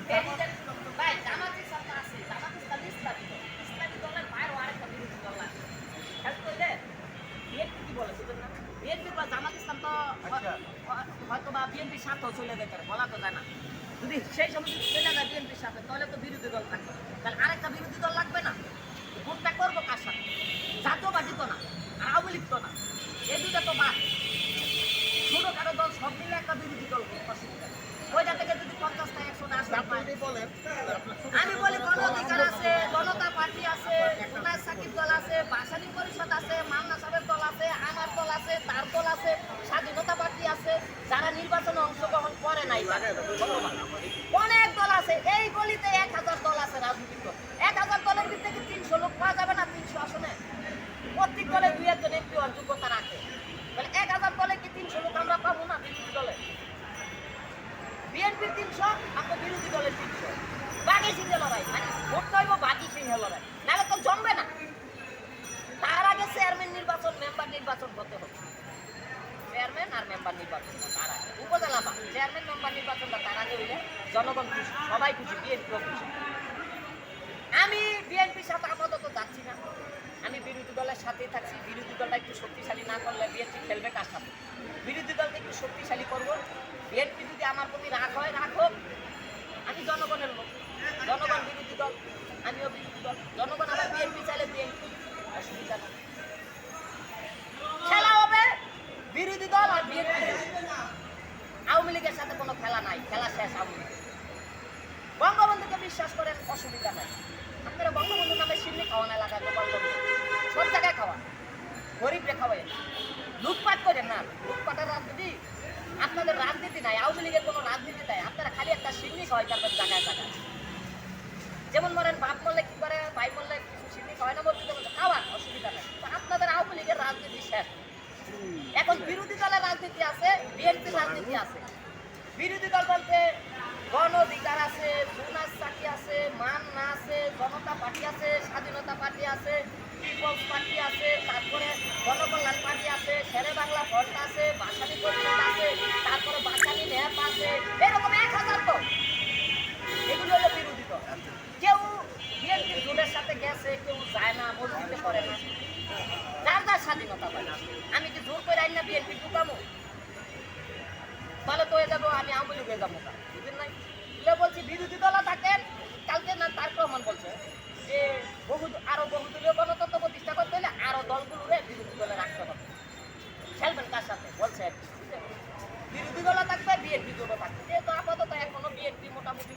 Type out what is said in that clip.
ভাই জামাতে ইসলাম আছে, জামাতে ইসলাম ইসলামী দল, ইসলামী দলের বাইরে আরেকটা বিরোধী দল আছে। খেয়াল করলে বিএনপি কি বলে বুঝলেন না? বিএনপি বা জামাত ইসলাম তো হয়তো বা বিএনপির সাথেও চলে যেতে পারে, বলা তো যায় না। যদি সেই সময় যদি চলে যায় বিএনপির সাথে তাহলে তো বিরোধী দল থাকবে, তাহলে আরেকটা বিরোধী দল লাগবে না। ভোটটা করবো কার সাথে? জাতীয়বাদী তো না, আর আওয়ামী লীগ তো না, এই দুটা তো বাদ। ছোটখাটো দল সব মিলে একটা বিরোধী দল অসুবিধা, ওইটা থেকে যদি 50টা 100টা আসে। আমি বলি গণ অধিকার আছে, জনতা পার্টি আছে, জুনায়েদ সাকিব দল আছে, ভাসানী পরিষদ আছে, মান্না সাহেবের দল আছে, আমার দল আছে, তার দল আছে, স্বাধীনতা পার্টি আছে, যারা নির্বাচনে অংশগ্রহণ করে নাই অনেক দল আছে। এই গলিতে 1000 দল আছে রাজনৈতিক দল। 1000 দলের ভিতরে কি 300 লোক পাওয়া যাবে না? 300 আসনে প্রত্যেক দলে 2-1 এমপি হওয়ার যোগ্যতা রাখে। মানে 1000 দলে কি 300 লোক আমরা পাবো না? বিরোধী দলে বিএনপির 300, আমাদের বিরোধী দলের 300, বাকি সিঙ্গে লড়াই, মানে ভোট হইব বাকি সিঙ্গে লড়াই, নাহলে তো জমবে না। তার আগে চেয়ারম্যান নির্বাচন, মেম্বার নির্বাচন হতে হবে। চেয়ারম্যান আর মেম্বার নির্বাচন তার আগে, উপজেলা বা চেয়ারম্যান মেম্বার নির্বাচনটা তার আগে হইলে জনগণ খুশি, সবাই খুশি, বিএনপিও খুশি। আমি বিএনপির সাথে আপাতত যাচ্ছি না, আমি বিরোধী দলের সাথেই থাকছি। বিরোধী দলটা একটু শক্তিশালী না করলে বিএনপি খেলবে কার সাথে? বিরোধী দলকে একটু শক্তিশালী করবো। বিএনপি যদি আমার প্রতি রাগ হয় রাখুক, আমি জনগণের লোক, জনগণ বিরোধী দল, আমিও বিরোধী দল, জনগণ আমার বিএনপি চাইলে বিএনপি, অসুবিধা নেই। খেলা হবে বিরোধী দল আর বিএনপি, আওয়ামী লীগের সাথে কোনো খেলা নাই, খেলা শেষ আওয়ামী লীগ। বঙ্গবন্ধুকে বিশ্বাস করেন, অসুবিধা নাই। আপনারা বঙ্গবন্ধু নামে সিন্নি খাওয়ান, এলাকায় গোপালগঞ্জে সব জায়গায় খাওয়ান, গরিবরে খাওয়াই, লুটপাট করেন না। লুটপাটের রাজনীতি আপনাদের রাজনীতি নাই, আওয়ামী লীগের কোনো রাজনীতি নাই। আপনারা খালি একটা সিন্নি খাওয়াই তারপর জায়গায় জায়গায়। যেমন বলেন বাপ মরলে কি করে, ভাই মরলে কিছু সিন্নি খাওয়াই না, বলতে খাওয়ান, অসুবিধা নাই। আপনাদের আওয়ামী লীগের রাজনীতি শেষ। এখন বিরোধী দলের রাজনীতি আছে, বিএনপির রাজনীতি আছে। বিরোধী দল বলতে গণ অধিকার আছে, জুনায়েদ সাকিব আছে, মান্না আছে, জনতা পার্টি আছে, স্বাধীনতা পার্টি আছে, পিপলস পার্টি আছে, তারপরে গণকল্যাণ পার্টি আছে, শেরে বাংলা ফ্রন্ট আছে, ভাসানী পরিষদ আছে, তারপরে ভাসানী ন্যাপ আছে, এরকম 1000 দল। এগুলো হলো বিরোধী দল। কেউ বিএনপির জোটের সাথে গেছে, কেউ যায় না, মসজিদে করে না, যার যার স্বাধীনতা পায়। আমি কি জোর করে আইন না বিএনপি ঢুকামো? তাহলে তো হয়ে যাবো আমি আওয়ামী লীগ হয়ে যাবো, বুঝলেন নাই? বলছি বিরোধী দল থাকেন। কালকে না তারেক রহমান বলছে যে আরো বহুদলীয় গণতন্ত্র প্রতিষ্ঠা করতে হলে আরো দলগুলোরে বিরোধী দলে রাখতে হবে। খেলবেন কার সাথে বলছে? বিরোধী দল থাকবে, বিএনপি দলও থাকবে। যেহেতু আপাতত এখনো বিএনপি মোটামুটি